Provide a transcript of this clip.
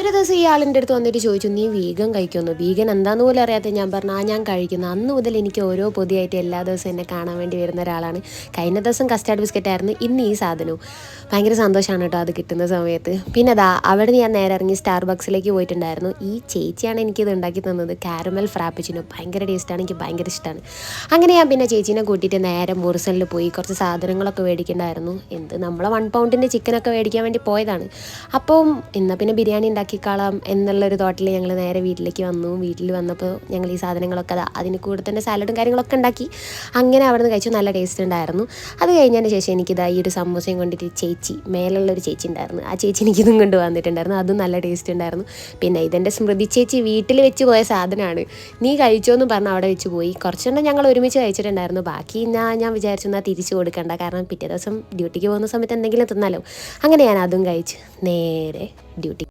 ഒരു ദിവസം ഈ ആളിൻ്റെ അടുത്ത് വന്നിട്ട് ചോദിച്ചു, നീ വീഗൻ കഴിക്കുമെന്നു? വീഗൻ എന്താണെന്ന് പോലും അറിയാത്ത ഞാൻ പറഞ്ഞു, ഞാൻ കഴിക്കുന്നു. അന്ന് മുതൽ എനിക്ക് ഓരോ പൊതിയായിട്ട് എല്ലാ ദിവസവും എന്നെ കാണാൻ വേണ്ടി വരുന്ന ഒരാളാണ്. കഴിഞ്ഞ ദിവസം കസ്റ്റാർഡ് ബിസ്ക്കറ്റ് ആയിരുന്നു, ഇന്ന് ഈ സാധനവും. ഭയങ്കര സന്തോഷമാണ് കേട്ടോ അത് കിട്ടുന്ന സമയത്ത്. പിന്നെ അവിടെ നിന്ന് ഞാൻ നേരെ ഇറങ്ങി സ്റ്റാർബക്സിലേക്ക് പോയിട്ടുണ്ടായിരുന്നു. ഈ ചേച്ചിയാണ് എനിക്കിത് ഉണ്ടാക്കി തന്നത്, കാരമൽ ഫ്രാപ്പിച്ചിനോ. ഭയങ്കര ടേസ്റ്റാണ്, എനിക്ക് ഭയങ്കര ഇഷ്ടമാണ്. അങ്ങനെ ഞാൻ പിന്നെ ചേച്ചീനെ കൂട്ടിയിട്ട് നേരെ മുറിസലിൽ പോയി കുറച്ച് സാധനങ്ങളൊക്കെ മേടിക്കണ്ടായിരുന്നു. നമ്മളെ 1 പൗണ്ടിൻ്റെ ചിക്കനൊക്കെ മേടിക്കാൻ വേണ്ടി പോയതാണ്. അപ്പം എന്നാൽ പിന്നെ ബിരിയാണി ഉണ്ടാക്കിക്കളാം എന്നുള്ളൊരു തോട്ടിൽ ഞങ്ങൾ നേരെ വീട്ടിലേക്ക് വന്നു. വീട്ടിൽ വന്നപ്പോൾ ഞങ്ങൾ ഈ സാധനങ്ങളൊക്കെ അതിന് കൂടെ തന്നെ സാലഡും കാര്യങ്ങളൊക്കെ ഉണ്ടാക്കി. അങ്ങനെ അവിടെ നിന്ന് കഴിച്ചു, നല്ല ടേസ്റ്റ് ഉണ്ടായിരുന്നു. അത് കഴിഞ്ഞതിന് ശേഷം എനിക്കിതാ ഈ ഒരു സമൂസയും കൊണ്ടിട്ട് ചേച്ചി, മേലുള്ളൊരു ചേച്ചി ഉണ്ടായിരുന്നു, ആ ചേച്ചി എനിക്കിതും കൊണ്ട് വന്നിട്ടുണ്ടായിരുന്നു. അതും നല്ല ടേസ്റ്റ് ഉണ്ടായിരുന്നു. പിന്നെ ഇതെൻ്റെ സ്മൃതി ചേച്ചി വീട്ടിൽ വെച്ച് പോയ സാധനമാണ്, നീ കഴിച്ചോന്ന് പറഞ്ഞ് അവിടെ വെച്ച് പോയി. കുറച്ചെണ്ണം ഞങ്ങൾ ഒരുമിച്ച് കഴിച്ചിട്ടുണ്ടായിരുന്നു. ബാക്കി ഞാൻ വിചാരിച്ചു എന്നാൽ തിരിച്ചു കൊടുക്കണ്ട, കാരണം പിറ്റേ ദിവസം ഡ്യൂട്ടിക്ക് പോകുന്ന സമയത്ത് എന്തെങ്കിലും തിന്നാലോ. അങ്ങനെ ഞാൻ അതും കഴിച്ച് നേരെ ഡ്യൂട്ടി